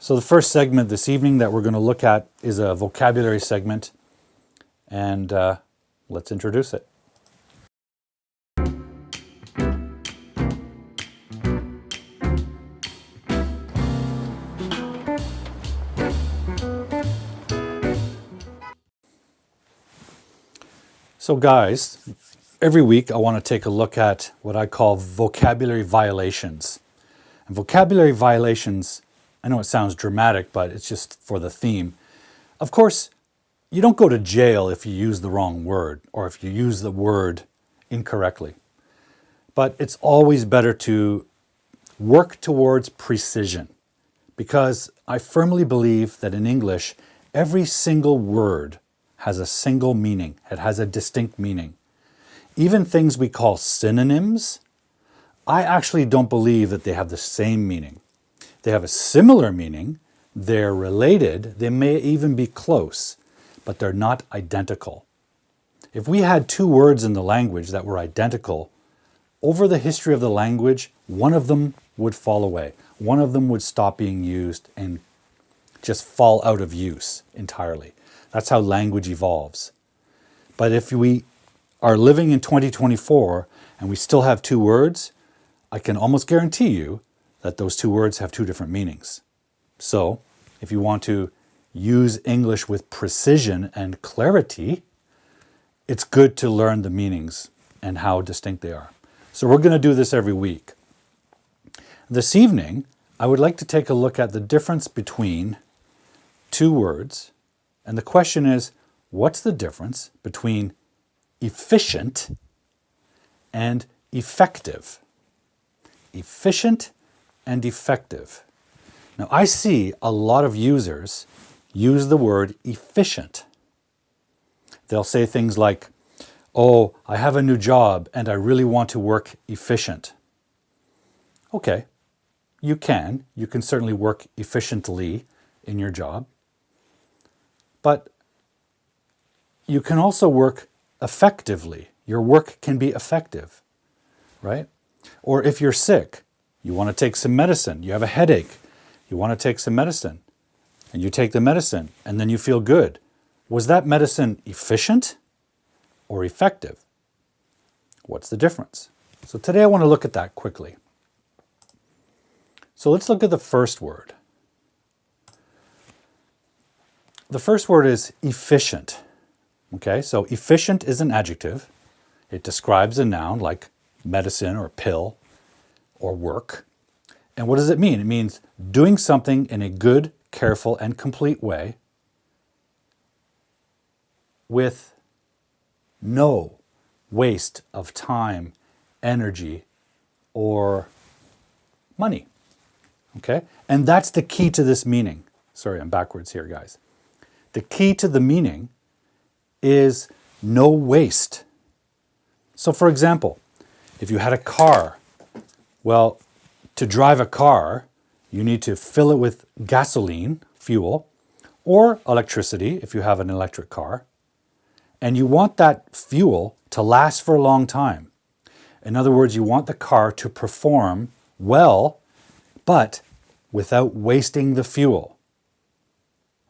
So the first segment this evening that we're going to look at is a vocabulary segment, and let's introduce it. So guys, every week I want to take a look at what I call vocabulary violations. And vocabulary violations, I know it sounds dramatic, but it's just for the theme. Of course, you don't go to jail if you use the wrong word or if you use the word incorrectly. But it's always better to work towards precision, because I firmly believe that in English, every single word has a single meaning. It has a distinct meaning. Even things we call synonyms, I actually don't believe that they have the same meaning. They have a similar meaning, they're related, they may even be close, but they're not identical. If we had two words in the language that were identical, over the history of the language, one of them would fall away. One of them would stop being used and just fall out of use entirely. That's how language evolves. But if we are living in 2024 and we still have two words, I can almost guarantee you that those two words have two different meanings. So, if you want to use English with precision and clarity, it's good to learn the meanings and how distinct they are. So we're going to do this every week. This evening, I would like to take a look at the difference between two words. And the question is, what's the difference between efficient and effective? Efficient and effective. Now, I see a lot of users use the word efficient. They'll say things like, oh, I have a new job and I really want to work efficient. Okay, you can certainly work efficiently in your job. But you can also work effectively. Your work can be effective, right? Or if you're sick, you want to take some medicine, you have a headache, you want to take some medicine, and you take the medicine, and then you feel good. Was that medicine efficient or effective? What's the difference? So today I want to look at that quickly. So let's look at the first word. The first word is efficient. Okay, so efficient is an adjective. It describes a noun like medicine or pill or work. And what does it mean? It means doing something in a good, careful, and complete way with no waste of time, energy, or money. Okay? And that's the key to this meaning. Sorry, I'm backwards here, guys. The key to the meaning is no waste. So for example, if you had a car, well, to drive a car, you need to fill it with gasoline, fuel, or electricity if you have an electric car. And you want that fuel to last for a long time. In other words, you want the car to perform well, but without wasting the fuel.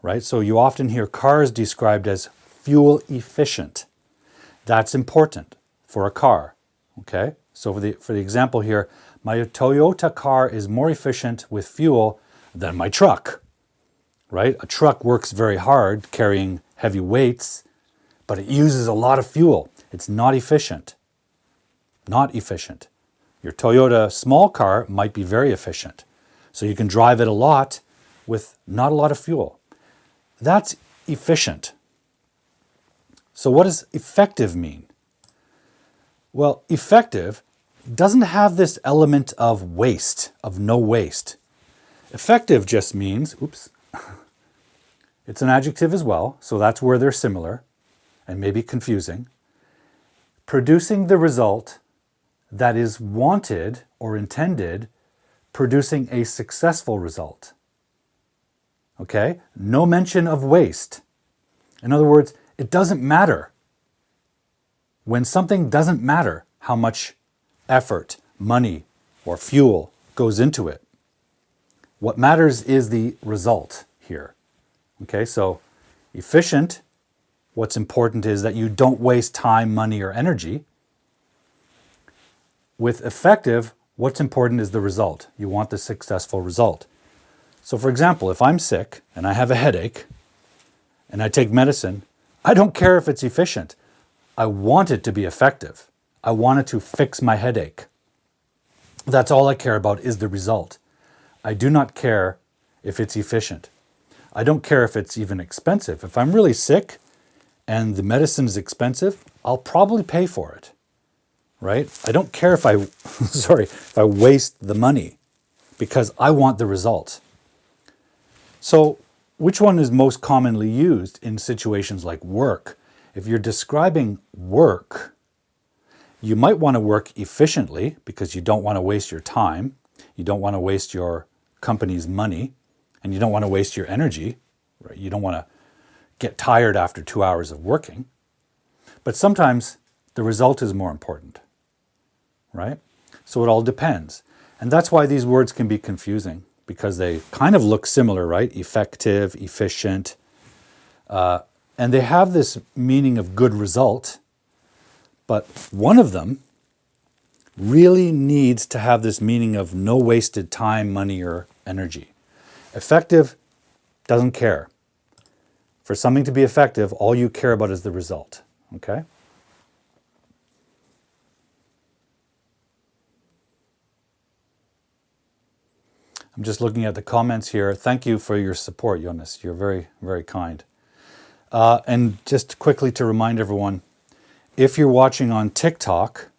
Right? So you often hear cars described as fuel efficient. That's important for a car. Okay? So for the example here, my Toyota car is more efficient with fuel than my truck. Right? A truck works very hard carrying heavy weights, but it uses a lot of fuel. It's not efficient. Not efficient. Your Toyota small car might be very efficient. So you can drive it a lot with not a lot of fuel. That's efficient. So what does effective mean? Well, effective doesn't have this element of waste, of no waste. Effective just means, it's an adjective as well, so that's where they're similar and maybe confusing. Producing the result that is wanted or intended, producing a successful result. Okay? No mention of waste. In other words, it doesn't matter. When something doesn't matter how much effort, money, or fuel goes into it, What matters is the result here. Okay, so efficient, what's important is that you don't waste time, money, or energy. With effective, what's important is the result. You want the successful result. So for example, if I'm sick and I have a headache and I take medicine, I don't care if it's efficient. I want it to be effective. I want it to fix my headache. That's all I care about is the result. I do not care if it's efficient. I don't care if it's even expensive. If I'm really sick and the medicine is expensive, I'll probably pay for it, right? I don't care if I, if I waste the money because I want the result. So which one is most commonly used in situations like work? If you're describing work, you might want to work efficiently because you don't want to waste your time. You don't want to waste your company's money, and you don't want to waste your energy. Right? You don't want to get tired after 2 hours of working. But sometimes the result is more important, right? So it all depends. And that's why these words can be confusing, because they kind of look similar, right? Effective, efficient. And they have this meaning of good result, but one of them really needs to have this meaning of no wasted time, money, or energy. Effective doesn't care. For something to be effective, all you care about is the result, okay? I'm just looking at the comments here. Thank you for your support, Jonas. You're very, very kind. And just quickly to remind everyone, if you're watching on TikTok,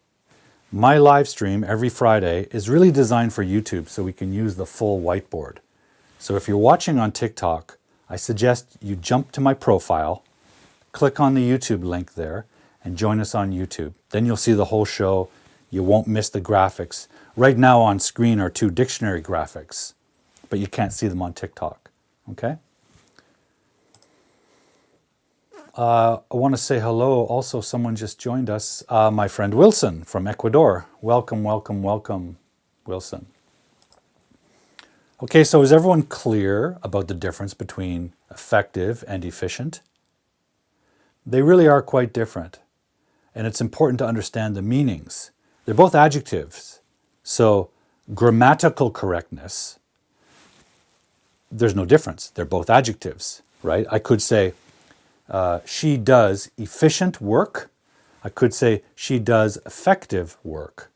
my live stream every Friday is really designed for YouTube so we can use the full whiteboard. So if you're watching on TikTok, I suggest you jump to my profile, click on the YouTube link there, and join us on YouTube. Then you'll see the whole show. You won't miss the graphics. Right now on screen are 2 dictionary graphics, but you can't see them on TikTok, okay? I want to say hello. Also, someone just joined us, my friend Wilson from Ecuador. Welcome, welcome, welcome, Wilson. Okay, so is everyone clear about the difference between effective and efficient? They really are quite different, and it's important to understand the meanings. They're both adjectives, so grammatical correctness, there's no difference. They're both adjectives, right? I could say, she does efficient work. I could say she does effective work.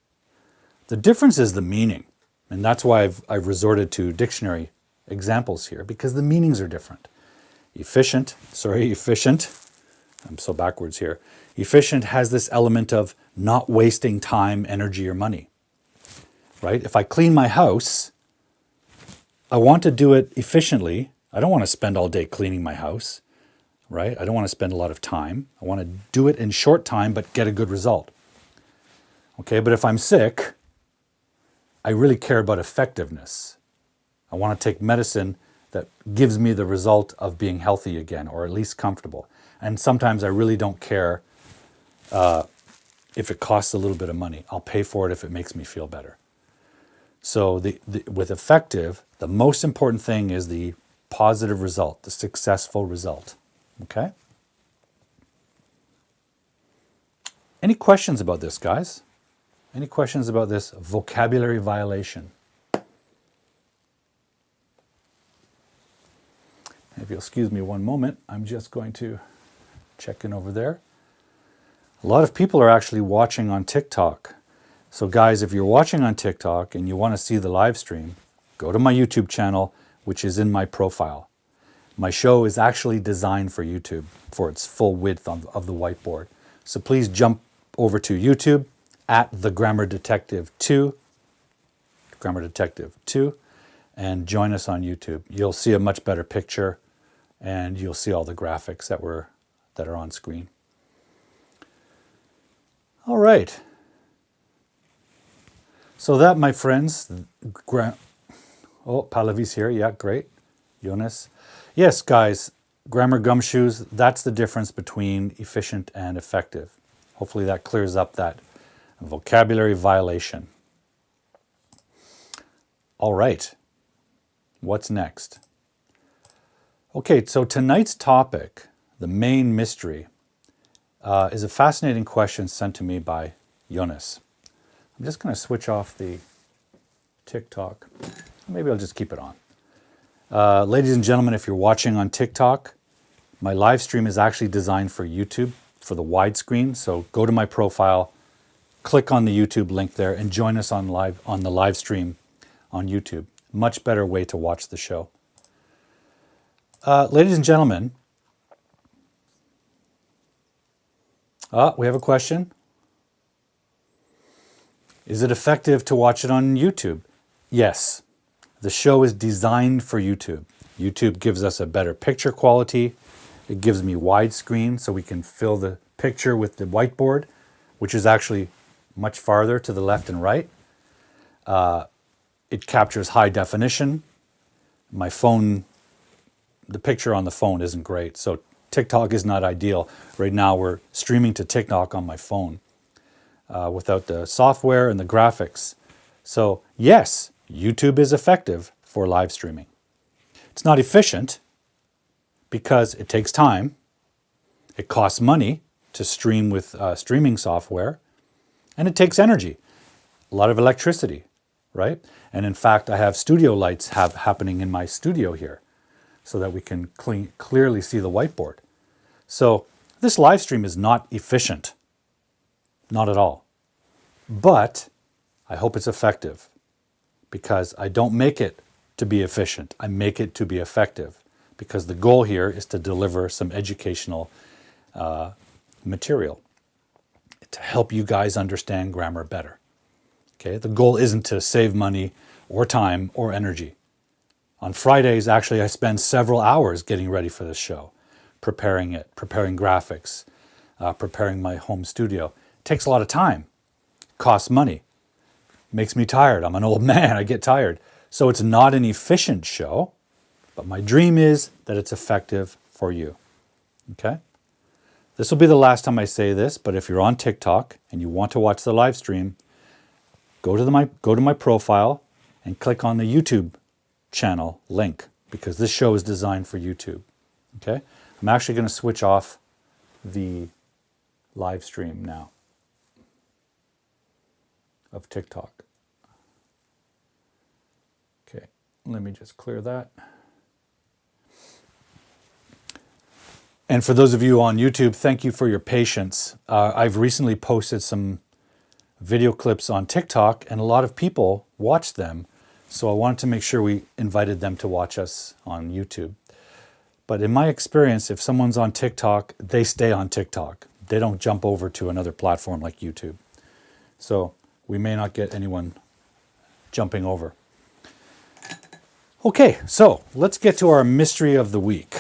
The difference is the meaning. And that's why I've resorted to dictionary examples here, because the meanings are different. Efficient. I'm so backwards here. Efficient has this element of not wasting time, energy, or money, right? If I clean my house, I want to do it efficiently. I don't want to spend all day cleaning my house. Right? I don't want to spend a lot of time. I want to do it in short time, but get a good result. Okay, but if I'm sick, I really care about effectiveness. I want to take medicine that gives me the result of being healthy again, or at least comfortable. And sometimes I really don't care if it costs a little bit of money. I'll pay for it if it makes me feel better. So with effective, the most important thing is the positive result, the successful result. Okay? Any questions about this, guys? Any questions about this vocabulary violation? If you'll excuse me one moment, I'm just going to check in over there. A lot of people are actually watching on TikTok. So guys, if you're watching on TikTok and you want to see the live stream, go to my YouTube channel, which is in my profile. My show is actually designed for YouTube, for its full width of the whiteboard. So please jump over to YouTube at the Grammar Detective 2, and join us on YouTube. You'll see a much better picture, and you'll see all the graphics that are on screen. All right. So that, my friends, Palavi's here. Yeah, great. Jonas. Yes, guys, grammar gumshoes, that's the difference between efficient and effective. Hopefully that clears up that vocabulary violation. All right. What's next? Okay, so tonight's topic, the main mystery, is a fascinating question sent to me by Jonas. I'm just going to switch off the TikTok. Maybe I'll just keep it on. Ladies and gentlemen, if you're watching on TikTok, my live stream is actually designed for YouTube, for the widescreen. So go to my profile, click on the YouTube link there, and join us on the live stream on YouTube. Much better way to watch the show. Ladies and gentlemen, we have a question. Is it effective to watch it on YouTube? Yes. The show is designed for YouTube. YouTube gives us a better picture quality. It gives me widescreen so we can fill the picture with the whiteboard, which is actually much farther to the left and right. It captures high definition. My phone, the picture on the phone isn't great, so TikTok is not ideal. Right now we're streaming to TikTok on my phone without the software and the graphics. So yes, YouTube is effective for live streaming. It's not efficient because it takes time. It costs money to stream with streaming software, and it takes energy, a lot of electricity, right? And in fact, I have studio lights happening in my studio here so that we can clearly see the whiteboard. So this live stream is not efficient, not at all. But I hope it's effective because I don't make it to be efficient. I make it to be effective because the goal here is to deliver some educational material to help you guys understand grammar better. Okay, the goal isn't to save money or time or energy. On Fridays, actually, I spend several hours getting ready for this show, preparing it, preparing graphics, preparing my home studio. It takes a lot of time, costs money, makes me tired. I'm an old man, I get tired. So it's not an efficient show, but my dream is that it's effective for you. Okay? This will be the last time I say this, but if you're on TikTok and you want to watch the live stream, go to my profile and click on the YouTube channel link because this show is designed for YouTube. Okay? I'm actually going to switch off the live stream now of TikTok. Okay, let me just clear that. And for those of you on YouTube, thank you for your patience. I've recently posted some video clips on TikTok and a lot of people watched them. So I wanted to make sure we invited them to watch us on YouTube. But in my experience, if someone's on TikTok, they stay on TikTok. They don't jump over to another platform like YouTube. So we may not get anyone jumping over. Okay, so let's get to our mystery of the week.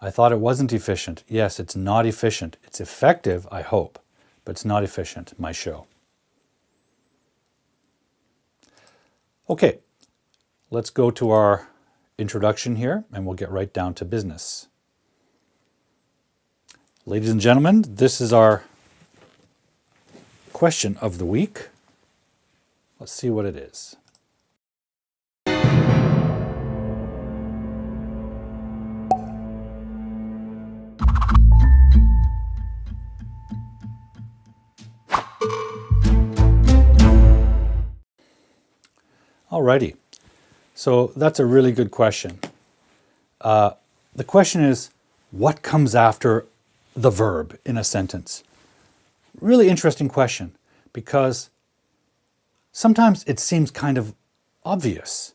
I thought it wasn't efficient. Yes, it's not efficient. It's effective, I hope, but it's not efficient, my show. Okay, let's go to our introduction here and we'll get right down to business. Ladies and gentlemen, this is our question of the week. Let's see what it is. Alrighty, so that's a really good question. The question is, what comes after the verb in a sentence? Really interesting question, because sometimes it seems kind of obvious,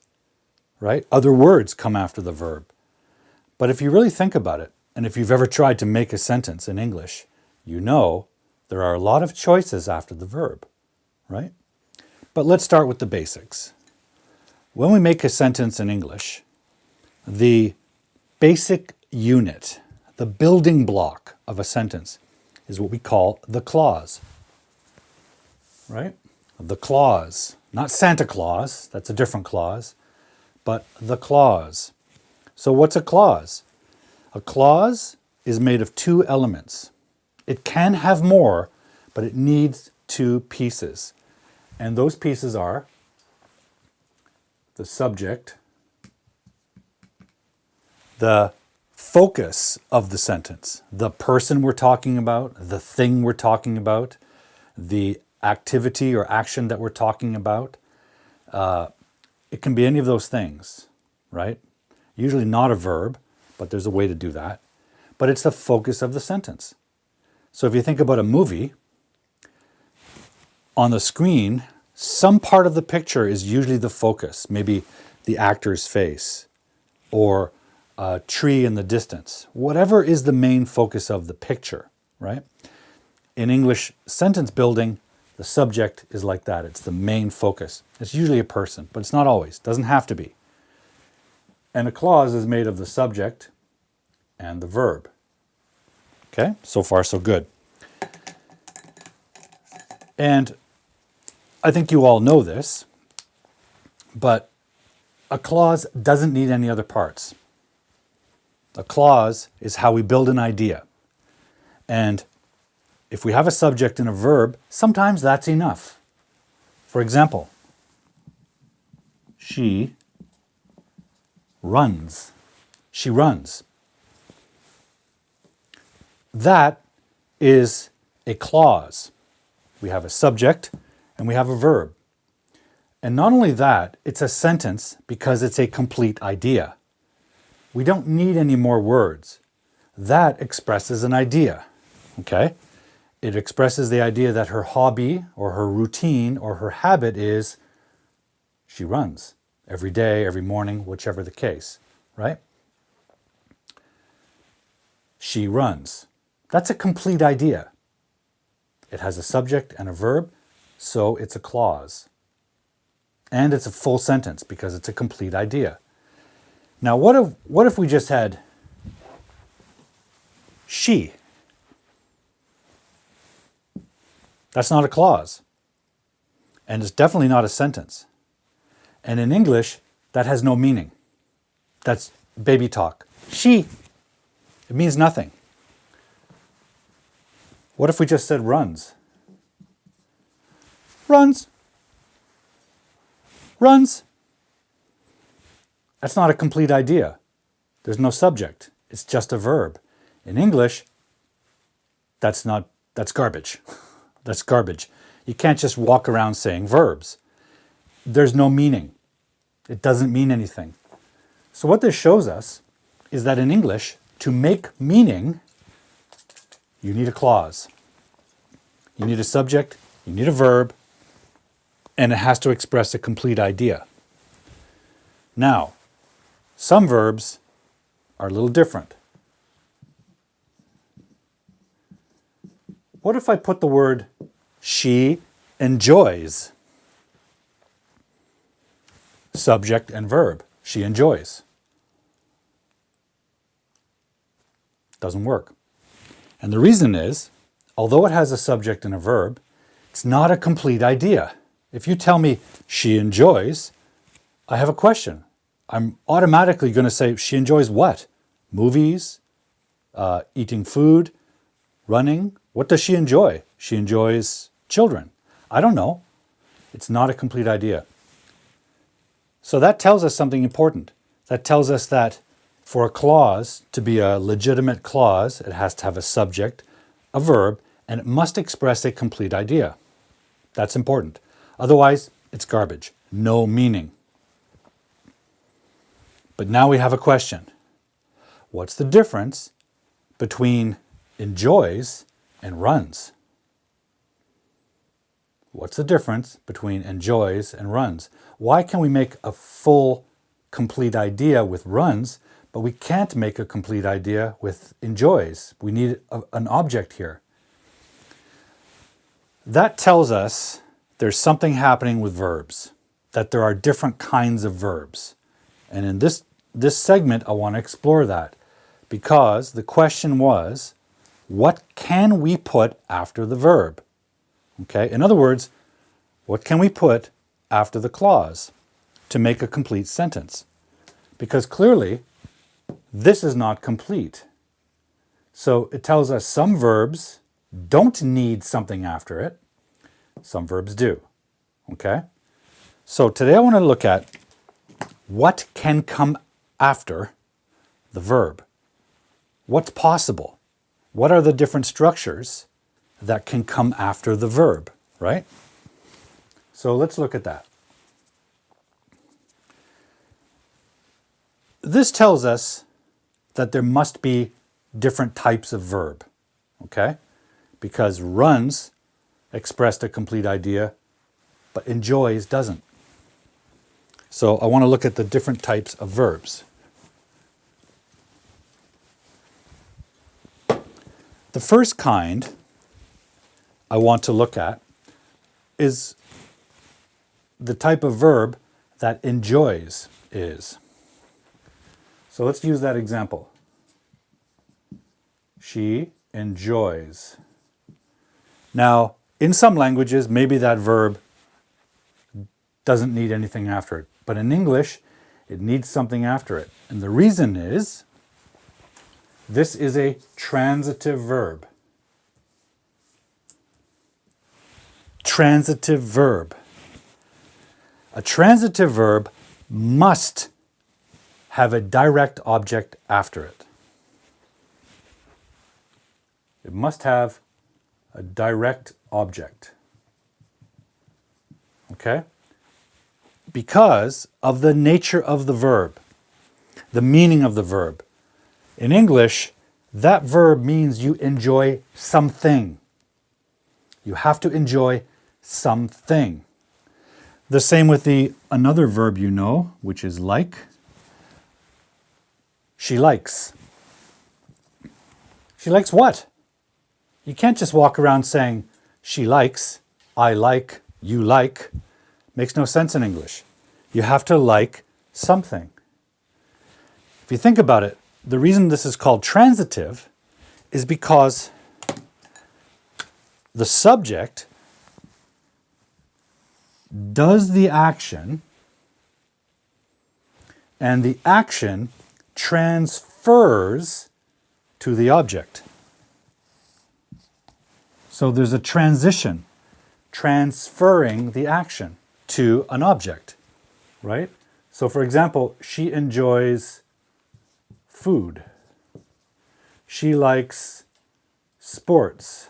right? Other words come after the verb. But if you really think about it, and if you've ever tried to make a sentence in English, you know there are a lot of choices after the verb, right? But let's start with the basics. When we make a sentence in English, the basic unit, the building block of a sentence is what we call the clause, right? The clause, not Santa Claus, that's a different clause, but the clause. So what's a clause? A clause is made of two elements. It can have more, but it needs two pieces. And those pieces are the subject, the focus of the sentence, the person we're talking about, the thing we're talking about, the activity or action that we're talking about. It can be any of those things, right? Usually not a verb, but there's a way to do that. But it's the focus of the sentence. So if you think about a movie, on the screen, some part of the picture is usually the focus, maybe the actor's face or a tree in the distance. Whatever is the main focus of the picture, right? In English sentence building, the subject is like that. It's the main focus. It's usually a person, but it's not always. It doesn't have to be. And a clause is made of the subject and the verb. Okay, so far so good. And I think you all know this, but a clause doesn't need any other parts. A clause is how we build an idea. And if we have a subject and a verb, sometimes that's enough. For example, she runs. She runs. That is a clause. We have a subject and we have a verb. And not only that, it's a sentence because it's a complete idea. We don't need any more words. That expresses an idea, okay? It expresses the idea that her hobby or her routine or her habit is she runs every day, every morning, whichever the case, right? She runs. That's a complete idea. It has a subject and a verb, so it's a clause. And it's a full sentence because it's a complete idea. Now, what if we just had she? That's not a clause. And it's definitely not a sentence. And in English, that has no meaning. That's baby talk. She. It means nothing. What if we just said runs? Runs. Runs. That's not a complete idea. There's no subject. It's just a verb. In English, that's garbage. That's garbage. You can't just walk around saying verbs. There's no meaning. It doesn't mean anything. So what this shows us is that in English, to make meaning, you need a clause. You need a subject, you need a verb, and it has to express a complete idea. Now, some verbs are a little different. What if I put the word she enjoys? Subject and verb. She enjoys. Doesn't work. And the reason is, although it has a subject and a verb, it's not a complete idea. If you tell me she enjoys, I have a question. I'm automatically going to say she enjoys what? Movies? Eating food? Running? What does she enjoy? She enjoys children. I don't know. It's not a complete idea. So that tells us something important. That tells us that for a clause to be a legitimate clause, it has to have a subject, a verb, and it must express a complete idea. That's important. Otherwise, it's garbage. No meaning. But now we have a question. What's the difference between enjoys and runs? What's the difference between enjoys and runs? Why can we make a full, complete idea with runs, but we can't make a complete idea with enjoys? We need an object here. That tells us there's something happening with verbs, that there are different kinds of verbs. And in this segment, I want to explore that because the question was, what can we put after the verb? Okay, in other words, what can we put after the clause to make a complete sentence? Because clearly, this is not complete. So it tells us some verbs don't need something after it, Some verbs do. Okay? So today I want to look at what can come after the verb. What's possible? What are the different structures that can come after the verb, right? So let's look at that. This tells us that there must be different types of verb, okay? Because runs expressed a complete idea, but enjoys doesn't. So I want to look at the different types of verbs. The first kind I want to look at is the type of verb that enjoys is. So let's use that example. She enjoys. Now, in some languages, maybe that verb doesn't need anything after it. But in English, it needs something after it. And the reason is, this is a transitive verb. Transitive verb. A transitive verb must have a direct object after it. It must have a direct object. Okay? Because of the nature of the verb, the meaning of the verb. In English, that verb means you enjoy something. You have to enjoy something. The same with another verb you know, which is like. She likes. She likes what? You can't just walk around saying, she likes, I like, you like. Makes no sense in English. You have to like something. If you think about it, the reason this is called transitive is because the subject does the action and the action transfers to the object. So there's a transition, transferring the action to an object, right? So for example, she enjoys food. She likes sports,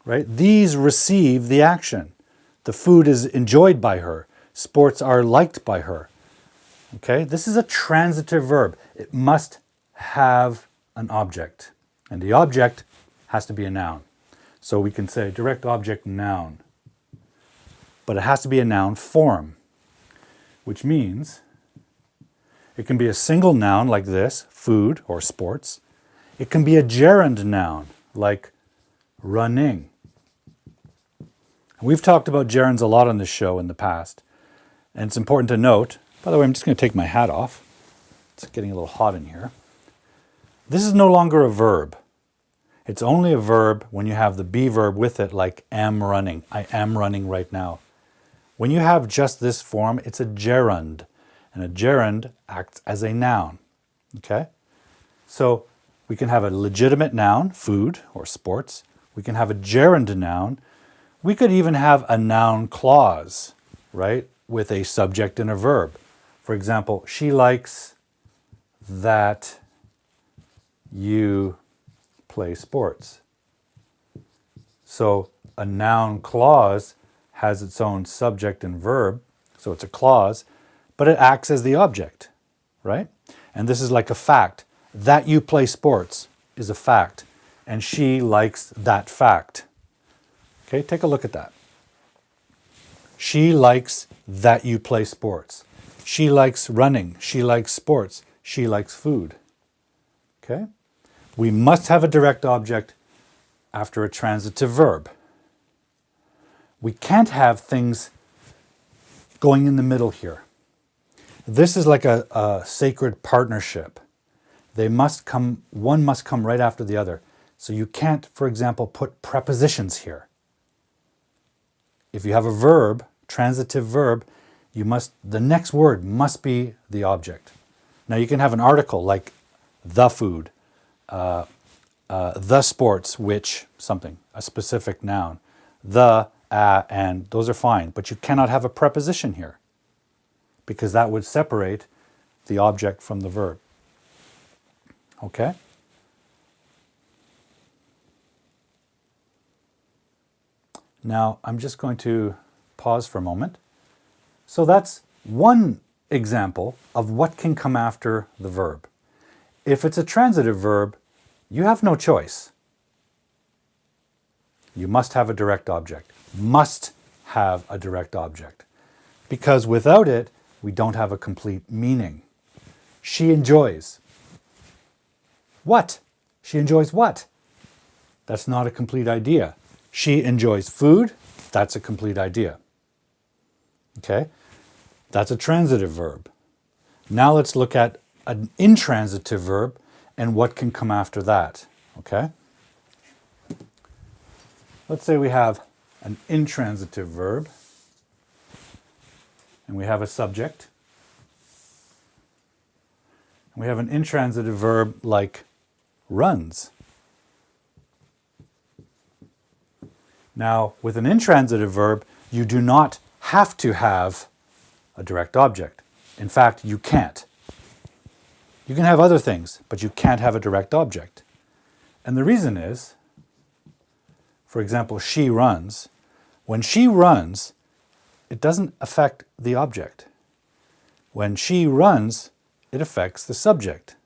right? These receive the action. The food is enjoyed by her. Sports are liked by her. Okay, this is a transitive verb. It must have an object, and the object has to be a noun. So we can say direct object noun, but it has to be a noun form, which means it can be a single noun like this, food or sports. It can be a gerund noun like running. We've talked about gerunds a lot on this show in the past, and it's important to note. By the way, I'm just going to take my hat off. It's getting a little hot in here. This is no longer a verb. It's only a verb when you have the be verb with it, like am running. I am running right now. When you have just this form, it's a gerund. And a gerund acts as a noun. Okay? So we can have a legitimate noun, food or sports. We can have a gerund noun. We could even have a noun clause, right? With a subject and a verb. For example, she likes that you play sports. So a noun clause has its own subject and verb, so it's a clause, but it acts as the object, right? And this is like a fact. That you play sports is a fact, and she likes that fact. Okay, take a look at that. She likes that you play sports. She likes running. She likes sports. She likes food. Okay? We must have a direct object after a transitive verb. We can't have things going in the middle here. This is like a sacred partnership. They must come, one must come right after the other. So you can't, for example, put prepositions here. If you have a verb, transitive verb, the next word must be the object. Now you can have an article like the food, the sports which something, a specific noun. The, and, those are fine, but you cannot have a preposition here because that would separate the object from the verb. Okay? Now, I'm just going to pause for a moment. So that's one example of what can come after the verb. If it's a transitive verb, you have no choice. You must have a direct object. Must have a direct object. Because without it, we don't have a complete meaning. She enjoys. What? She enjoys what? That's not a complete idea. She enjoys food. That's a complete idea. Okay? That's a transitive verb. Now let's look at an intransitive verb and what can come after that. Okay? Let's say we have an intransitive verb and we have a subject. We have an intransitive verb like runs. Now, with an intransitive verb, you do not have to have a direct object. In fact, you can't. You can have other things, but you can't have a direct object. And the reason is, for example, she runs. When she runs, it doesn't affect the object. When she runs, it affects the subject.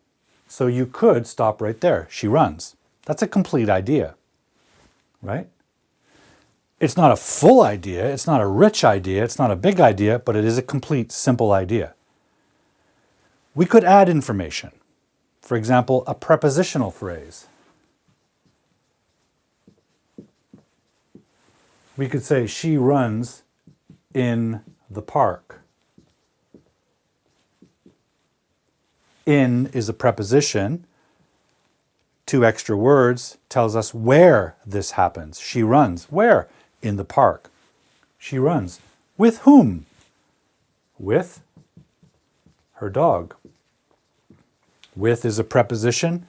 So you could stop right there. She runs. That's a complete idea, right? It's not a full idea, it's not a rich idea, it's not a big idea, but it is a complete, simple idea. We could add information. For example, a prepositional phrase. We could say, she runs in the park. In is a preposition. 2 extra words tells us where this happens. She runs. Where? In the park. She runs. With whom? With her dog. With is a preposition.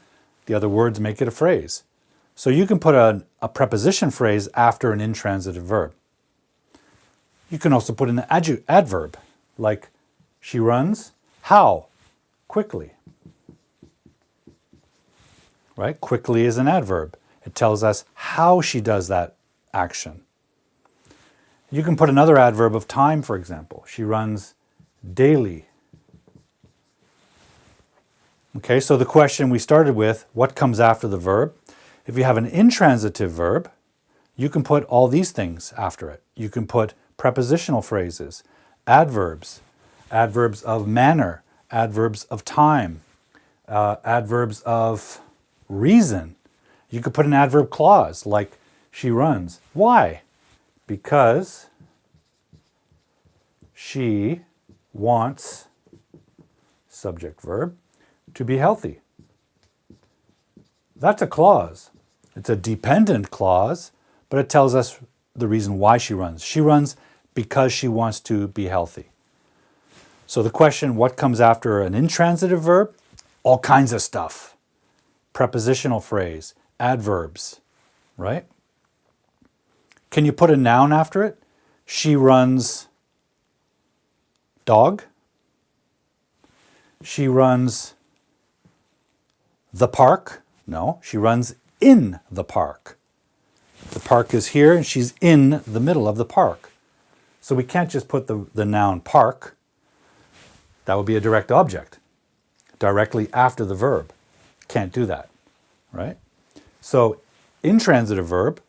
The other words make it a phrase. So you can put a preposition phrase after an intransitive verb. You can also put an adverb, like she runs. How? Quickly. Right? Quickly is an adverb. It tells us how she does that action. You can put another adverb of time, for example. She runs daily. Okay, so the question we started with, what comes after the verb? If you have an intransitive verb, you can put all these things after it. You can put prepositional phrases, adverbs, adverbs of manner, adverbs of time, adverbs of reason. You could put an adverb clause like she runs. Why? Because she wants, subject verb, to be healthy. That's a clause. It's a dependent clause, but it tells us the reason why she runs. She runs because she wants to be healthy. So the question, what comes after an intransitive verb? All kinds of stuff. Prepositional phrase, adverbs, right? Can you put a noun after it? She runs dog. She runs the park. No, she runs in the park. The park is here and she's in the middle of the park. So we can't just put the noun park. That would be a direct object directly after the verb. Can't do that, right? So intransitive verb,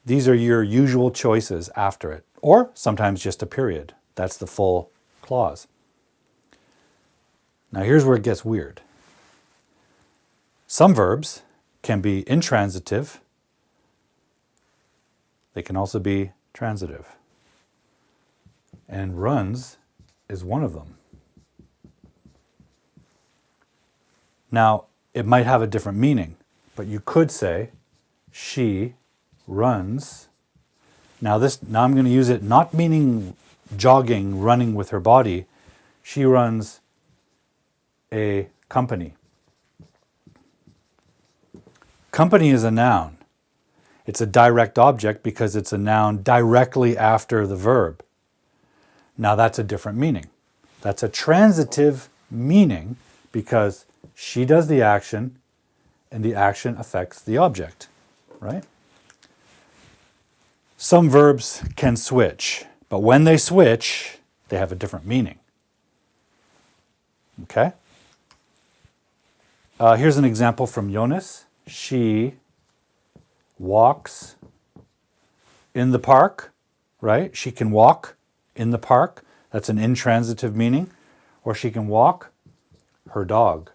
these are your usual choices after it, or sometimes just a period. That's the full clause. Now here's where it gets weird. Some verbs can be intransitive. They can also be transitive. And runs is one of them. Now, it might have a different meaning, but you could say, she runs. Now I'm going to use it not meaning jogging, running with her body. She runs a company. Company is a noun. It's a direct object because it's a noun directly after the verb. Now that's a different meaning. That's a transitive meaning because she does the action and the action affects the object, right? Some verbs can switch, but when they switch, they have a different meaning. Okay? Here's an example from Jonas. She walks in the park, right? She can walk in the park. That's an intransitive meaning. Or she can walk her dog.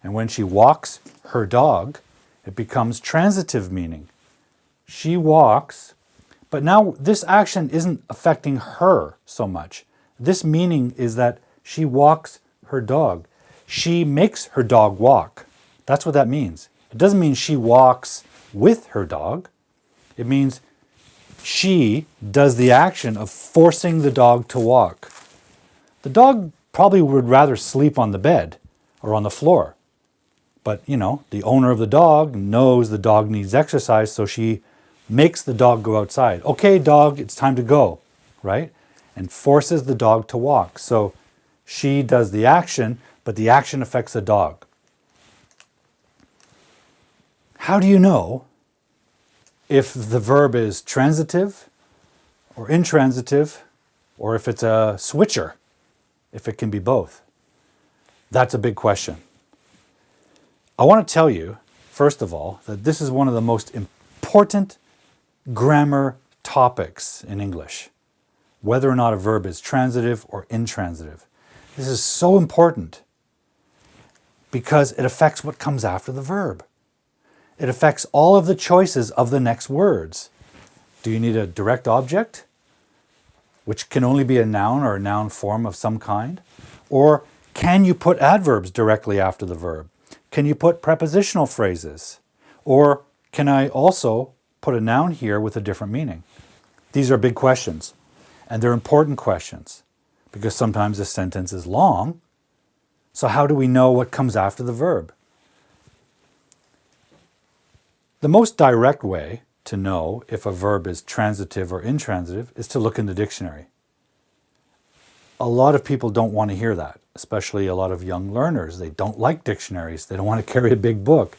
And when she walks her dog, it becomes transitive meaning. She walks, but now this action isn't affecting her so much. This meaning is that she walks her dog. She makes her dog walk. That's what that means. It doesn't mean she walks with her dog. It means she does the action of forcing the dog to walk. The dog probably would rather sleep on the bed or on the floor. But, the owner of the dog knows the dog needs exercise, so she makes the dog go outside. Okay, dog, it's time to go, right? And forces the dog to walk. So she does the action, but the action affects the dog. How do you know if the verb is transitive or intransitive, or if it's a switcher, if it can be both? That's a big question. I want to tell you, first of all, that this is one of the most important grammar topics in English, whether or not a verb is transitive or intransitive. This is so important because it affects what comes after the verb. It affects all of the choices of the next words. Do you need a direct object, which can only be a noun or a noun form of some kind? Or can you put adverbs directly after the verb? Can you put prepositional phrases? Or can I also put a noun here with a different meaning? These are big questions, and they're important questions because sometimes a sentence is long. So how do we know what comes after the verb? The most direct way to know if a verb is transitive or intransitive is to look in the dictionary. A lot of people don't want to hear that, especially a lot of young learners. They don't like dictionaries. They don't want to carry a big book.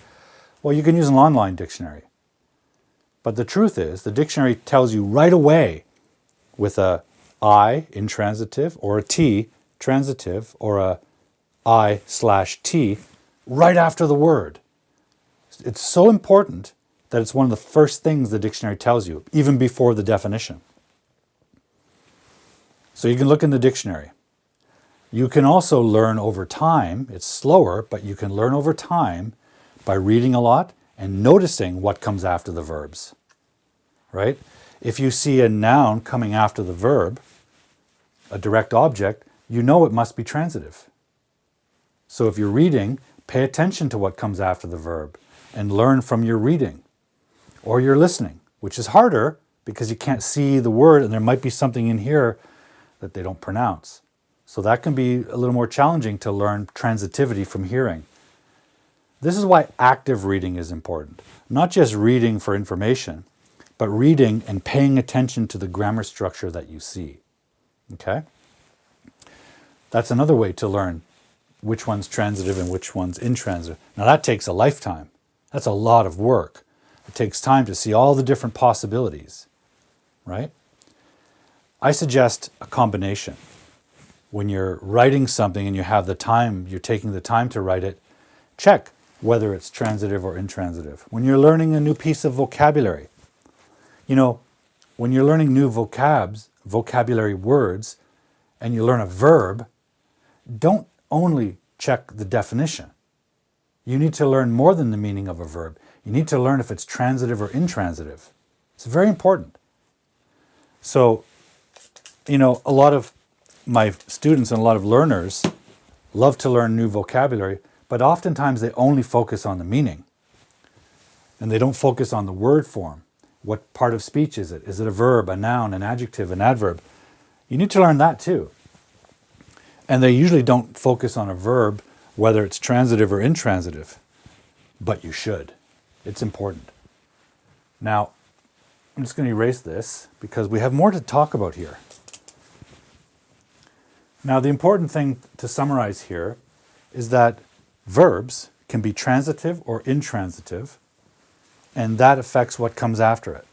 Well, you can use an online dictionary. But the truth is, the dictionary tells you right away with a I, intransitive, or a T, transitive, or a I/T, right after the word. It's so important that it's one of the first things the dictionary tells you, even before the definition. So you can look in the dictionary. You can also learn over time. It's slower, but you can learn over time by reading a lot and noticing what comes after the verbs, right? If you see a noun coming after the verb, a direct object, you know it must be transitive. So if you're reading, pay attention to what comes after the verb and learn from your reading. Or you're listening, which is harder because you can't see the word and there might be something in here that they don't pronounce. So that can be a little more challenging to learn transitivity from hearing. This is why active reading is important. Not just reading for information, but reading and paying attention to the grammar structure that you see. Okay? That's another way to learn which one's transitive and which one's intransitive. Now that takes a lifetime. That's a lot of work. It takes time to see all the different possibilities, right? I suggest a combination. When you're writing something and you have the time, you're taking the time to write it, check whether it's transitive or intransitive. When you're learning a new piece of vocabulary, when you're learning new vocabulary words, and you learn a verb, don't only check the definition. You need to learn more than the meaning of a verb. You need to learn if it's transitive or intransitive. It's very important. So, a lot of my students and a lot of learners love to learn new vocabulary, but oftentimes they only focus on the meaning. And they don't focus on the word form. What part of speech is it? Is it a verb, a noun, an adjective, an adverb? You need to learn that too. And they usually don't focus on a verb, whether it's transitive or intransitive. But you should. It's important. Now, I'm just going to erase this because we have more to talk about here. Now, the important thing to summarize here is that verbs can be transitive or intransitive, and that affects what comes after it.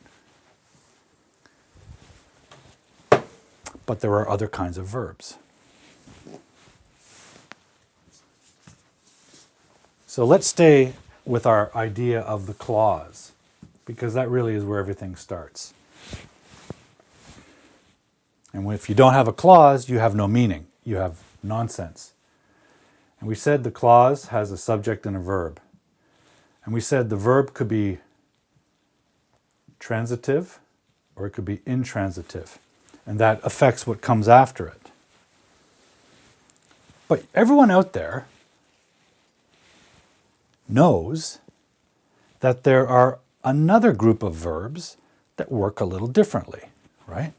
But there are other kinds of verbs. So let's stay with our idea of the clause, because that really is where everything starts. And if you don't have a clause, you have no meaning. You have nonsense. And we said the clause has a subject and a verb. And we said the verb could be transitive or it could be intransitive. And that affects what comes after it. But everyone out there knows that there are another group of verbs that work a little differently, right?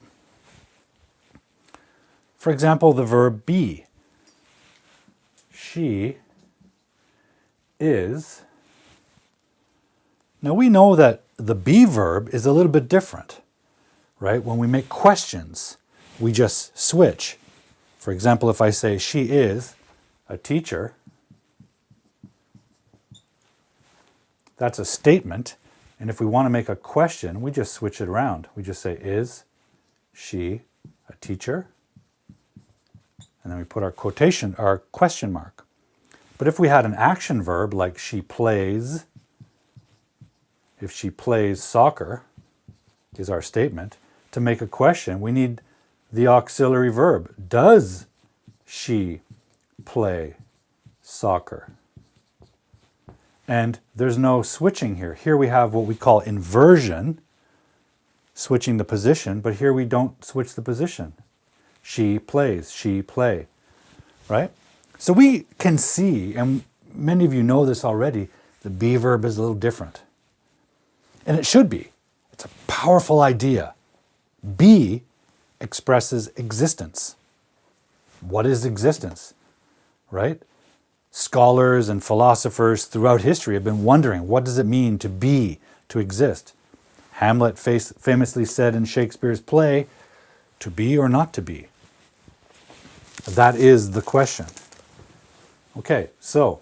For example, the verb be. She is. Now we know that the be verb is a little bit different, right? When we make questions, we just switch. For example, if I say she is a teacher, that's a statement. And if we want to make a question, we just switch it around. We just say, is she a teacher? And then we put our question mark. But if we had an action verb like she plays, if she plays soccer, is our statement. To make a question, we need the auxiliary verb. Does she play soccer? And there's no switching here. Here we have what we call inversion, switching the position, but here we don't switch the position. She plays, she play, right? So we can see, and many of you know this already, the be verb is a little different. And it should be. It's a powerful idea. Be expresses existence. What is existence, right? Scholars and philosophers throughout history have been wondering, what does it mean to be, to exist? Hamlet famously said in Shakespeare's play, to be or not to be? That is the question. Okay, so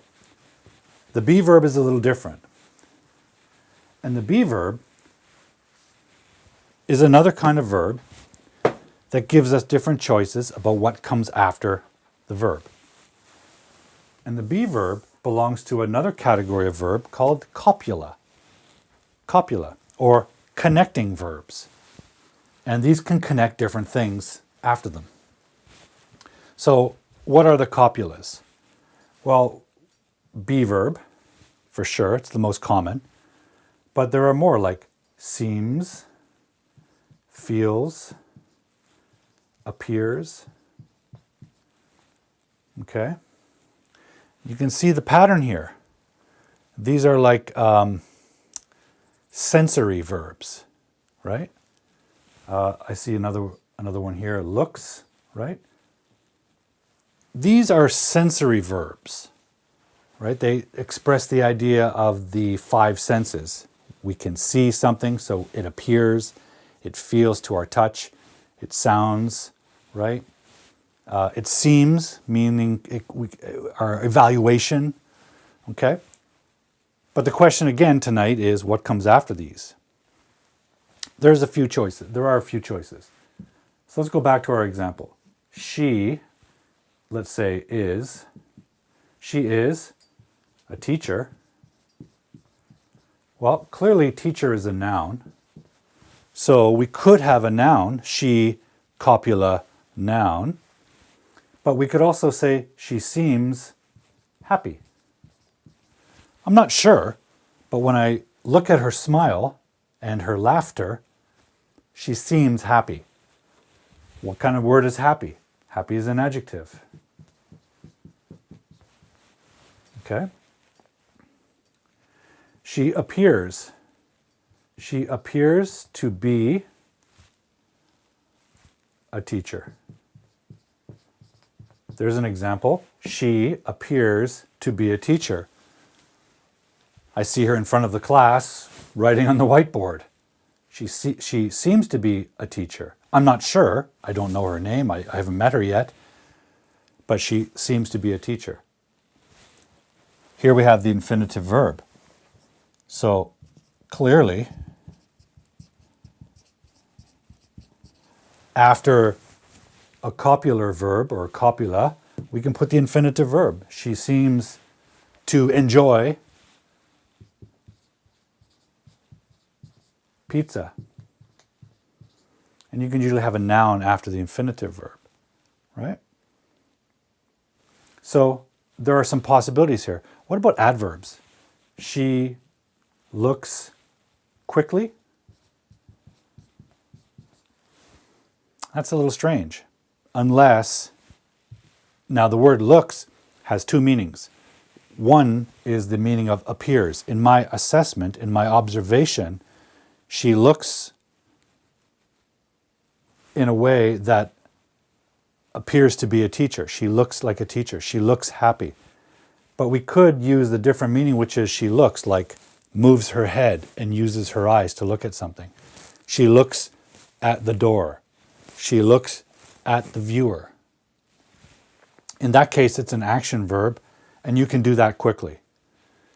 the be verb is a little different. And the be verb is another kind of verb that gives us different choices about what comes after the verb. And the be verb belongs to another category of verb called copula. Copula, or connecting verbs. And these can connect different things after them. So what are the copulas? Well, be verb, for sure, it's the most common. But there are more like seems, feels, appears. Okay? You can see the pattern here. These are like sensory verbs, right? I see another one here, looks, right? These are sensory verbs, right? They express the idea of the five senses. We can see something, so it appears, it feels to our touch, it sounds, right? It seems, meaning our evaluation, okay? But the question again tonight is, what comes after these? There's a few choices. There are a few choices. So let's go back to our example. She, let's say, she is a teacher. Well, clearly teacher is a noun. So we could have a noun, she, copula, noun. But we could also say she seems happy. I'm not sure, but when I look at her smile and her laughter, she seems happy. What kind of word is happy? Happy is an adjective. Okay? She appears. She appears to be a teacher. There's an example. She appears to be a teacher. I see her in front of the class writing on the whiteboard. She seems to be a teacher. I'm not sure. I don't know her name. I haven't met her yet. But she seems to be a teacher. Here we have the infinitive verb. So clearly, after a copular verb or copula, we can put the infinitive verb. She seems to enjoy pizza. And you can usually have a noun after the infinitive verb, right? So there are some possibilities here. What about adverbs? She looks quickly. That's a little strange. Unless, now the word looks has two meanings. One is the meaning of appears. In my assessment, in my observation, she looks in a way that appears to be a teacher. She looks like a teacher. She looks happy. But we could use the different meaning, which is she looks, like moves her head and uses her eyes to look at something. She looks at the door. She looks at the viewer. In that case, it's an action verb, and you can do that quickly.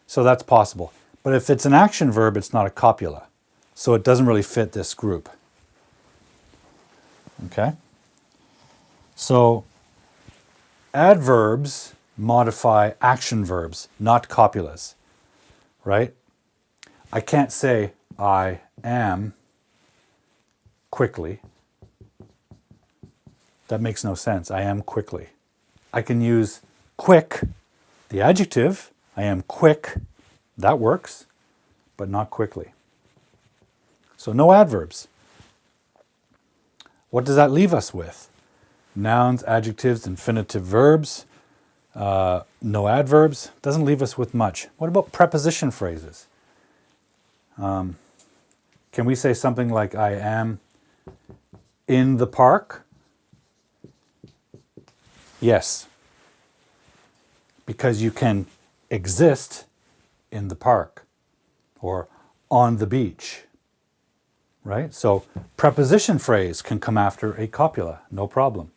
So that's possible. But if it's an action verb, it's not a copula. So it doesn't really fit this group. Okay? So adverbs modify action verbs, not copulas, right? I can't say I am quickly. That makes no sense. I am quickly. I can use quick, the adjective. I am quick. That works, but not quickly. So no adverbs. What does that leave us with? Nouns, adjectives, infinitive verbs. No adverbs. Doesn't leave us with much. What about preposition phrases? Can we say something like I am in the park? Yes. Because you can exist in the park or on the beach. Right? So preposition phrase can come after a copula, no problem.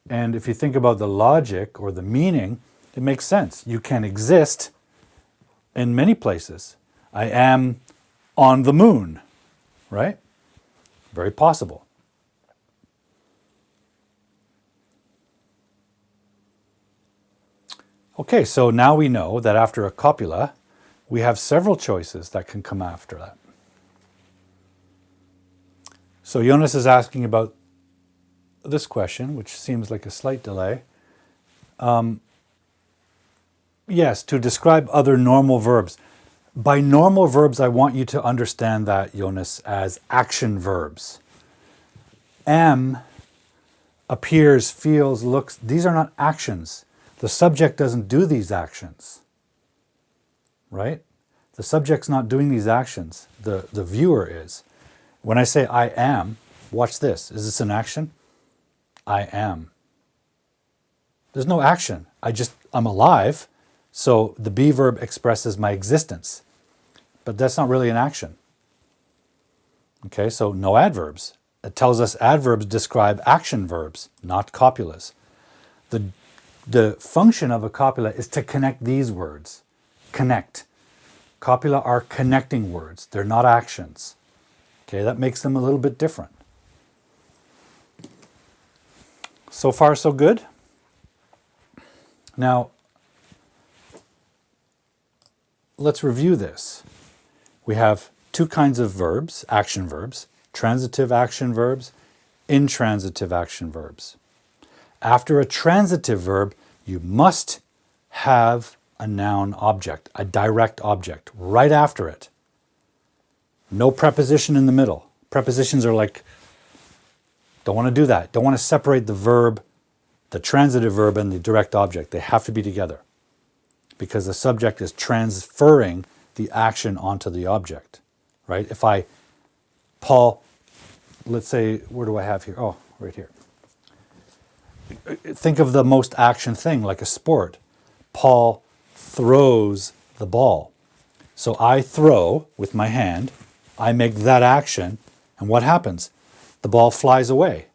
And if you think about the logic or the meaning, it makes sense. You can exist in many places. I am on the moon, right? Very possible. Okay, so now we know that after a copula, we have several choices that can come after that. So Jonas is asking about this question, which seems like a slight delay. Yes, to describe other normal verbs. By normal verbs, I want you to understand that, Jonas, as action verbs. Am, appears, feels, looks, these are not actions. The subject doesn't do these actions, right? The subject's not doing these actions. The viewer is. When I say I am, watch this. Is this an action? I am. There's no action. I'm alive, so the be verb expresses my existence. But that's not really an action. Okay, so no adverbs. It tells us adverbs describe action verbs, not copulas. The function of a copula is to connect these words. Connect. Copula are connecting words. They're not actions. Okay, that makes them a little bit different. So far, so good. Now, let's review this. We have two kinds of verbs, action verbs, transitive action verbs, intransitive action verbs. After a transitive verb, you must have a noun object, a direct object, right after it. No preposition in the middle. Prepositions are like, don't want to do that. Don't want to separate the verb, the transitive verb, and the direct object. They have to be together because the subject is transferring the action onto the object, right? If Paul, let's say, where do I have here? Oh, right here. Think of the most action thing, like a sport. Paul throws the ball. So I throw with my hand, I make that action, and what happens? The ball flies away.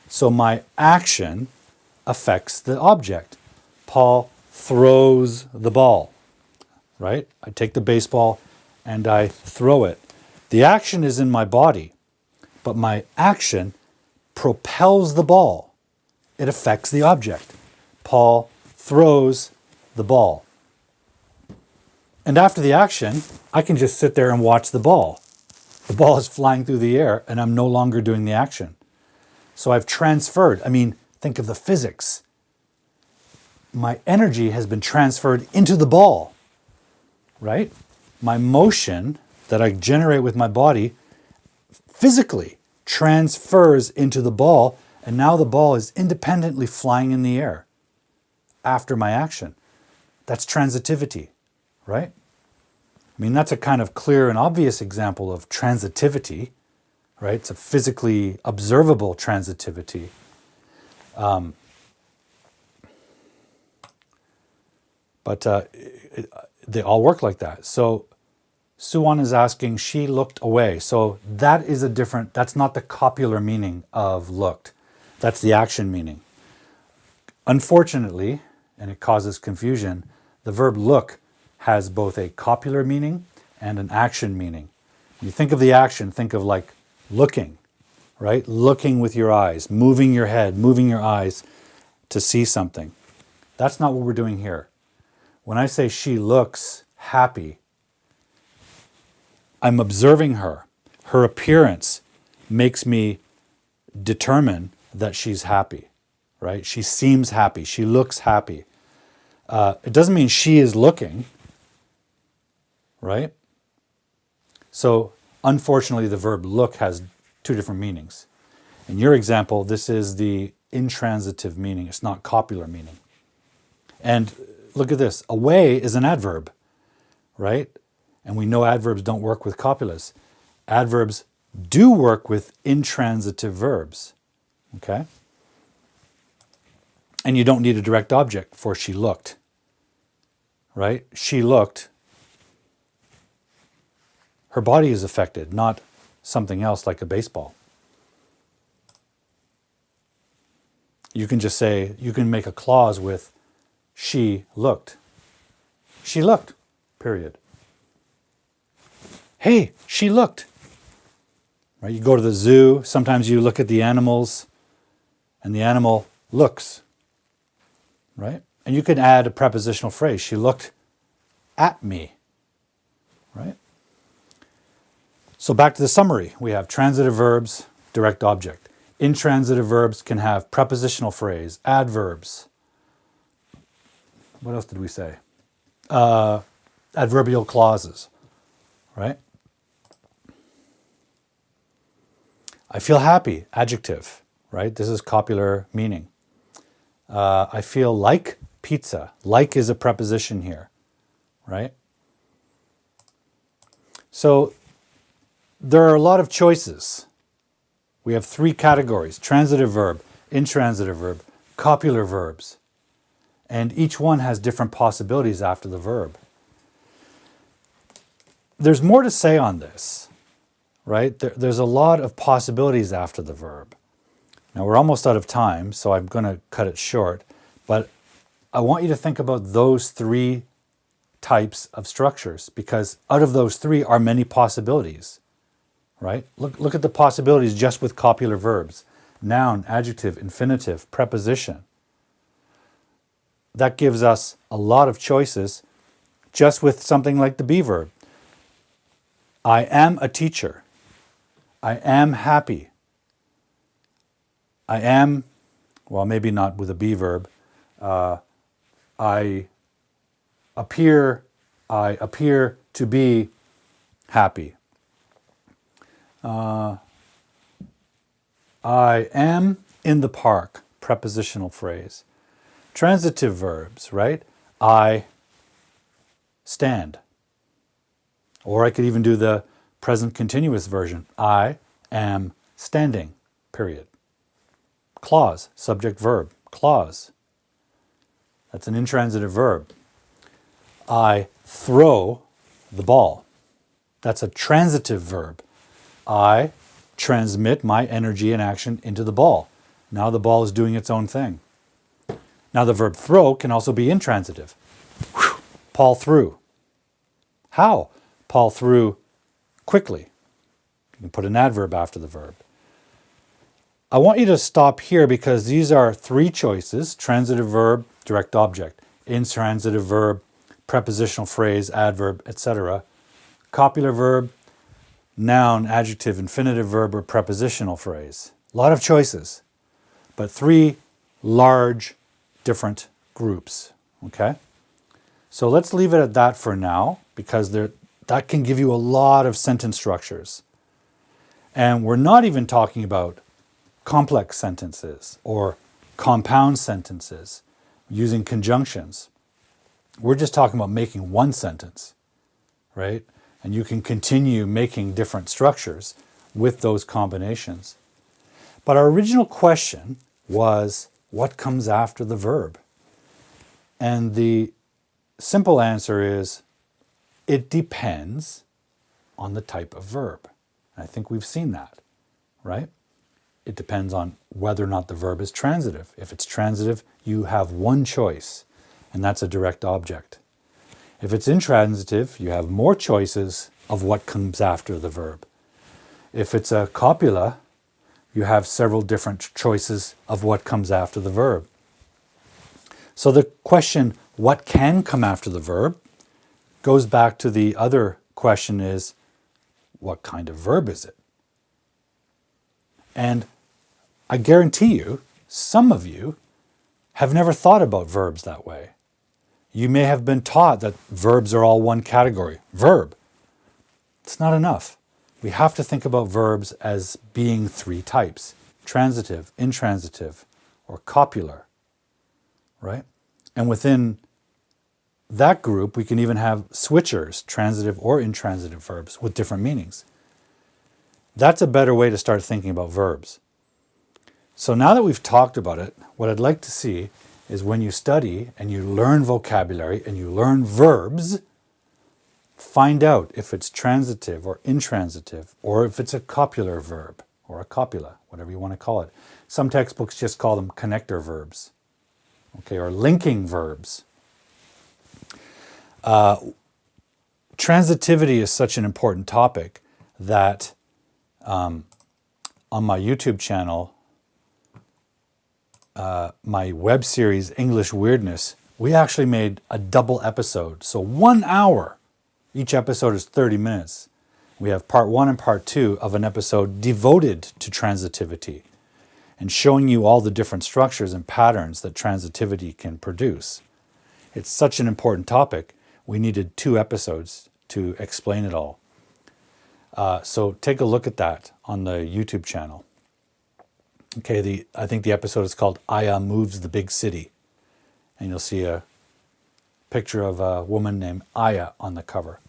So my action affects the object. Paul throws the ball, right? I take the baseball and I throw it. The action is in my body, but my action propels the ball. It affects the object. Paul throws the ball. And after the action, I can just sit there and watch the ball. The ball is flying through the air and I'm no longer doing the action. So I've transferred. I mean, think of the physics. My energy has been transferred into the ball, right? My motion that I generate with my body physically transfers into the ball, and now the ball is independently flying in the air after my action. That's transitivity, right? I mean, that's a kind of clear and obvious example of transitivity, right? It's a physically observable transitivity. But they all work like that. So Suwon is asking, she looked away. So that is a different, that's not the copular meaning of looked. That's the action meaning. Unfortunately, and it causes confusion, the verb look has both a copular meaning and an action meaning. When you think of the action, think of like looking, right? Looking with your eyes, moving your head, moving your eyes to see something. That's not what we're doing here. When I say she looks happy, I'm observing her. Her appearance makes me determine that she's happy, right? She seems happy. She looks happy. It doesn't mean she is looking, right? So unfortunately, the verb look has two different meanings. In your example, this is the intransitive meaning. It's not copular meaning. And look at this. Away is an adverb, right? And we know adverbs don't work with copulars. Adverbs do work with intransitive verbs, okay? And you don't need a direct object for she looked, right? She looked. Her body is affected, not something else like a baseball. You can just say, you can make a clause with she looked. She looked, period. Hey, she looked. Right? You go to the zoo, sometimes you look at the animals and the animal looks, right? And you can add a prepositional phrase. She looked at me, right? So back to the summary. We have transitive verbs, direct object. Intransitive verbs can have prepositional phrase, adverbs. What else did we say? Adverbial clauses, right? I feel happy, adjective, right? This is copular meaning. I feel like pizza. Like is a preposition here, right? So there are a lot of choices. We have three categories: transitive verb, intransitive verb, copular verbs. And each one has different possibilities after the verb. There's more to say on this, right? There's a lot of possibilities after the verb. Now we're almost out of time, so I'm going to cut it short. But I want you to think about those three types of structures, because out of those three are many possibilities, right? Look at the possibilities just with copular verbs: noun, adjective, infinitive, preposition. That gives us a lot of choices just with something like the be verb. I am a teacher. I am happy. I am, well, maybe not with a be verb. I appear to be happy. I am in the park, prepositional phrase. Transitive verbs, right? I stand. Or I could even do the present continuous version. I am standing, period. Clause, subject verb, clause. That's an intransitive verb. I throw the ball. That's a transitive verb. I transmit my energy and action into the ball. Now the ball is doing its own thing. Now the verb throw can also be intransitive. Paul threw. How? Paul threw quickly. You can put an adverb after the verb. I want you to stop here because these are three choices: transitive verb, direct object; intransitive verb, prepositional phrase, adverb, etc. Copular verb, noun, adjective, infinitive verb, or prepositional phrase. A lot of choices, but three large different groups. Okay? So let's leave it at that for now, because that can give you a lot of sentence structures. And we're not even talking about complex sentences or compound sentences using conjunctions. We're just talking about making one sentence, right? And you can continue making different structures with those combinations. But our original question was, what comes after the verb? And the simple answer is, it depends on the type of verb. I think we've seen that, right? It depends on whether or not the verb is transitive. If it's transitive, you have one choice, and that's a direct object. If it's intransitive, you have more choices of what comes after the verb. If it's a copula, you have several different choices of what comes after the verb. So the question, what can come after the verb, goes back to the other question is, what kind of verb is it? And I guarantee you, some of you have never thought about verbs that way. You may have been taught that verbs are all one category. Verb. It's not enough. We have to think about verbs as being three types: transitive, intransitive, or copular, right? And within that group, we can even have switchers, transitive or intransitive verbs with different meanings. That's a better way to start thinking about verbs. So now that we've talked about it, what I'd like to see is when you study and you learn vocabulary and you learn verbs, find out if it's transitive or intransitive, or if it's a copular verb or a copula, whatever you want to call it. Some textbooks just call them connector verbs, okay, or linking verbs. Transitivity is such an important topic that on my YouTube channel, my web series, English Weirdness, we actually made a double episode. So 1 hour. Each episode is 30 minutes. We have part 1 and part 2 of an episode devoted to transitivity and showing you all the different structures and patterns that transitivity can produce. It's such an important topic. We needed 2 episodes to explain it all. So take a look at that on the YouTube channel. Okay, I think the episode is called Aya Moves the Big City. And you'll see a picture of a woman named Aya on the cover.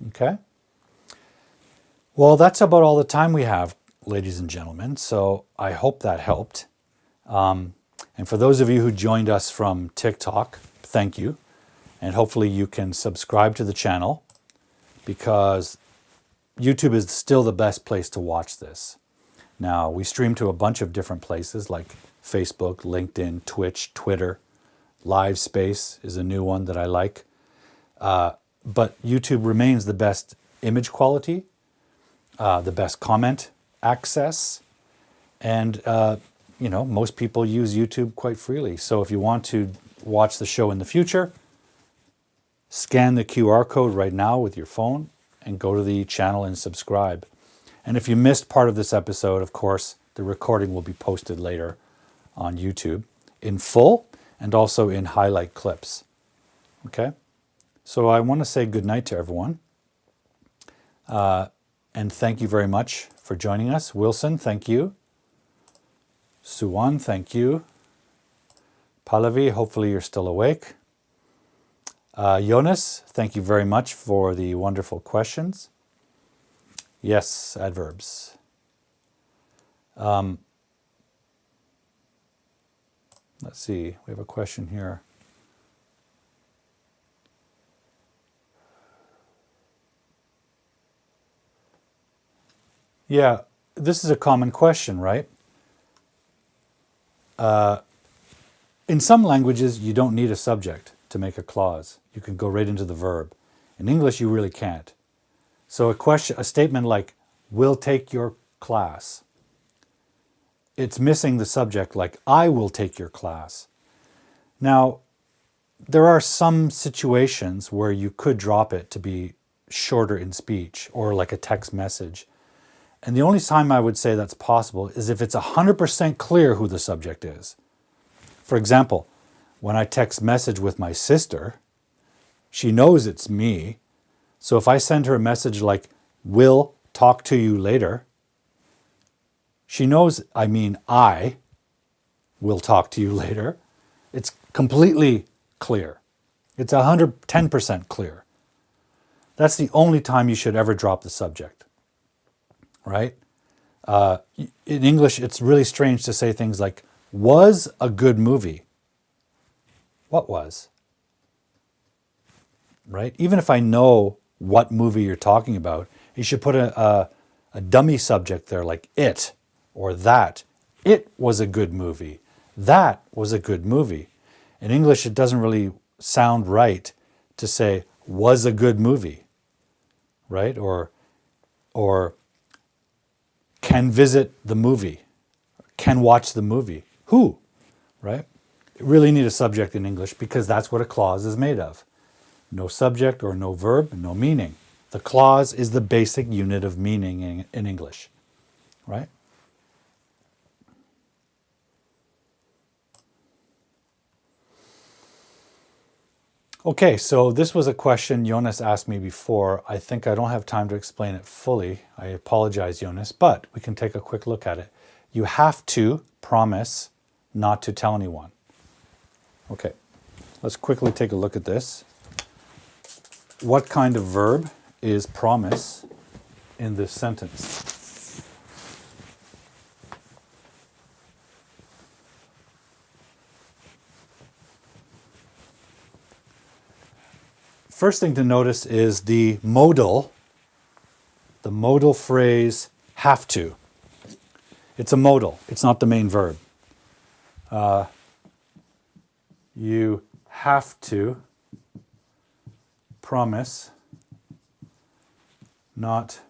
Okay? Well, that's about all the time we have, ladies and gentlemen. So I hope that helped. And for those of you who joined us from TikTok, thank you. And hopefully you can subscribe to the channel, because YouTube is still the best place to watch this. Now, we stream to a bunch of different places like Facebook, LinkedIn, Twitch, Twitter. LiveSpace is a new one that I like. But YouTube remains the best image quality, the best comment access, and most people use YouTube quite freely. So if you want to watch the show in the future, scan the QR code right now with your phone and go to the channel and subscribe. And if you missed part of this episode, of course, the recording will be posted later on YouTube in full and also in highlight clips. Okay? So I want to say goodnight to everyone. And thank you very much for joining us. Wilson, thank you. Suwan, thank you. Pallavi, hopefully you're still awake. Jonas, thank you very much for the wonderful questions. Yes, adverbs. Let's see, we have a question here. Yeah, this is a common question, right? In some languages, you don't need a subject to make a clause. You can go right into the verb. In English, you really can't. So a statement like, will take your class, it's missing the subject like, I will take your class. Now, there are some situations where you could drop it to be shorter in speech or like a text message. And the only time I would say that's possible is if it's 100% clear who the subject is. For example, when I text message with my sister, she knows it's me. So if I send her a message like, will talk to you later, she knows I mean I will talk to you later. It's completely clear. It's 110% clear. That's the only time you should ever drop the subject, right? In English, it's really strange to say things like, was a good movie. What was? Right? Even if I know what movie you're talking about, you should put a dummy subject there like it or that. It was a good movie. That was a good movie. In English, it doesn't really sound right to say was a good movie, right? Or can visit the movie, can watch the movie. Who, right? You really need a subject in English because that's what a clause is made of. No subject or no verb, no meaning. The clause is the basic unit of meaning in English, right? Okay, so this was a question Jonas asked me before. I think I don't have time to explain it fully. I apologize, Jonas, but we can take a quick look at it. You have to promise not to tell anyone. Okay, let's quickly take a look at this. What kind of verb is promise in this sentence? First thing to notice is the modal phrase have to. It's a modal, it's not the main verb. You have to promise not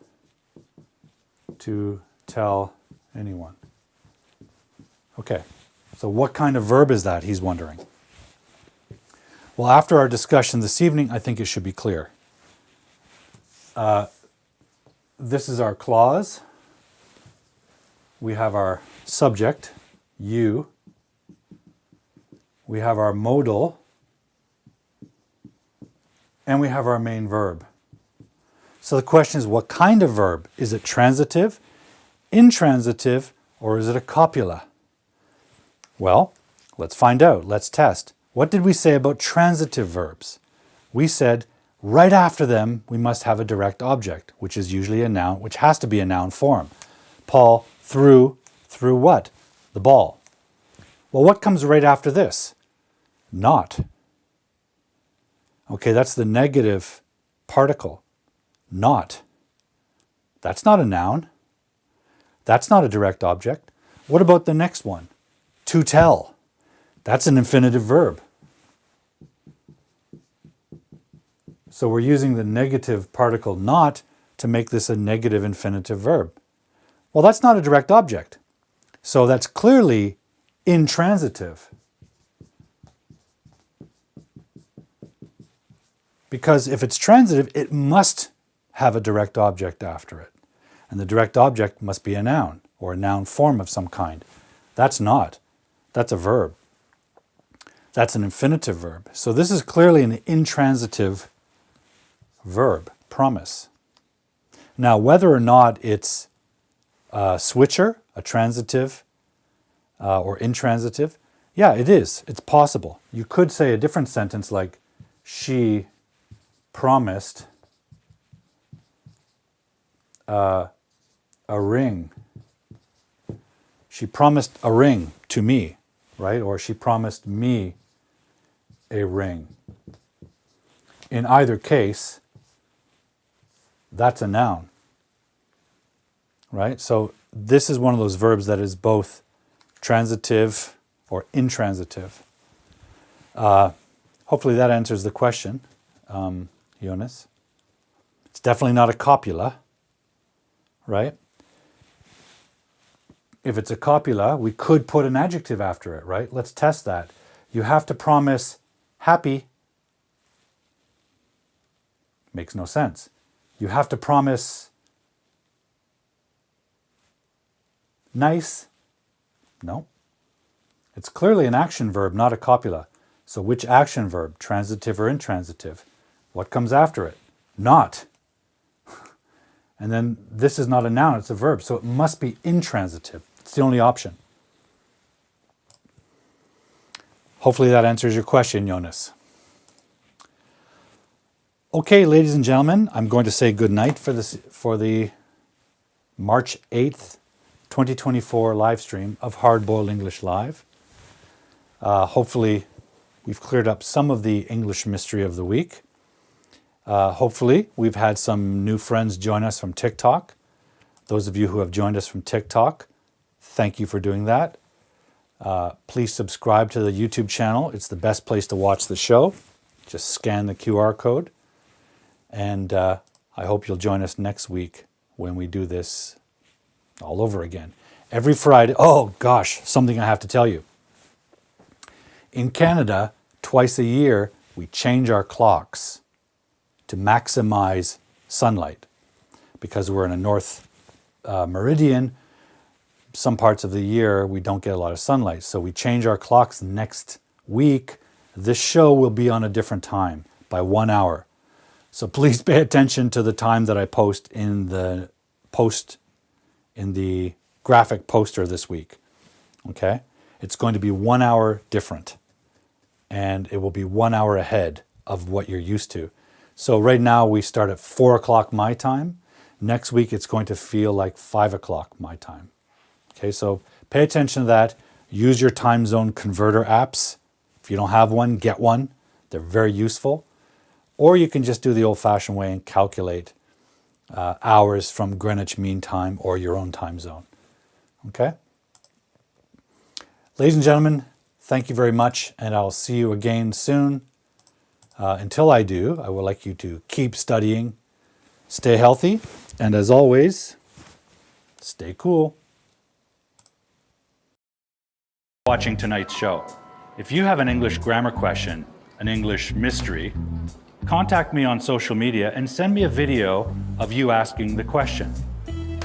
to tell anyone. Okay, so what kind of verb is that, he's wondering. Well, after our discussion this evening, I think it should be clear. This is our clause. We have our subject, you. We have our modal. And we have our main verb. So the question is, what kind of verb? Is it transitive, intransitive, or is it a copula? Well, let's find out. Let's test. What did we say about transitive verbs? We said right after them, we must have a direct object, which is usually a noun, which has to be a noun form. Paul threw what? The ball. Well, what comes right after this? Not. Okay, that's the negative particle. Not. That's not a noun. That's not a direct object. What about the next one? To tell. That's an infinitive verb. So we're using the negative particle not to make this a negative infinitive verb. Well, that's not a direct object. So that's clearly intransitive. Because if it's transitive, it must have a direct object after it. And the direct object must be a noun or a noun form of some kind. That's not. That's a verb. That's an infinitive verb. So this is clearly an intransitive verb, promise. Now, whether or not it's a switcher, a transitive, or intransitive, yeah, it is. It's possible. You could say a different sentence like, she promised a ring. She promised a ring to me, right? Or she promised me a ring. In either case, that's a noun. right? So this is one of those verbs that is both transitive or intransitive. Hopefully that answers the question, Jonas. It's definitely not a copula, right? If it's a copula, we could put an adjective after it, right? Let's test that. You have to promise happy. Makes no sense. You have to promise nice. No. It's clearly an action verb, not a copula. So which action verb, transitive or intransitive? What comes after it? Not. And then this is not a noun, it's a verb, so it must be intransitive. It's the only option. Hopefully that answers your question, Jonas. Okay, ladies and gentlemen, I'm going to say good night for the March 8th, 2024 live stream of Hard Boiled English Live. Hopefully we've cleared up some of the English mystery of the week. Hopefully we've had some new friends join us from TikTok. Those of you who have joined us from TikTok, thank you for doing that. Please subscribe to the YouTube channel. It's the best place to watch the show. Just scan the QR code. And I hope you'll join us next week when we do this all over again. Every Friday. Oh gosh, something I have to tell you. In Canada, twice a year, we change our clocks to maximize sunlight. Because we're in a north meridian, some parts of the year we don't get a lot of sunlight. So we change our clocks next week. This show will be on a different time by 1 hour. So please pay attention to the time that I post in the graphic poster this week. Okay? It's going to be 1 hour different. And it will be 1 hour ahead of what you're used to. So right now we start at 4 o'clock my time. Next week it's going to feel like 5 o'clock my time. Okay, so pay attention to that. Use your time zone converter apps. If you don't have one, get one. They're very useful. Or you can just do the old-fashioned way and calculate hours from Greenwich Mean Time or your own time zone. Okay? Ladies and gentlemen, thank you very much, and I'll see you again soon. Until I do, I would like you to keep studying, stay healthy, and as always, stay cool. Watching tonight's show. If you have an English grammar question, an English mystery, contact me on social media and send me a video of you asking the question.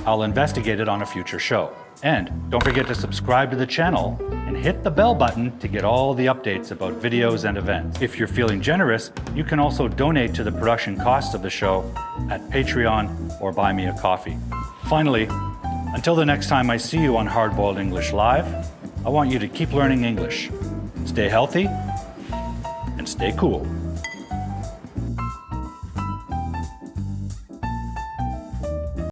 I'll investigate it on a future show. And don't forget to subscribe to the channel and hit the bell button to get all the updates about videos and events. If you're feeling generous, you can also donate to the production costs of the show at Patreon or buy me a coffee. Finally, until the next time I see you on Hard Boiled English Live, I want you to keep learning English. Stay healthy and stay cool.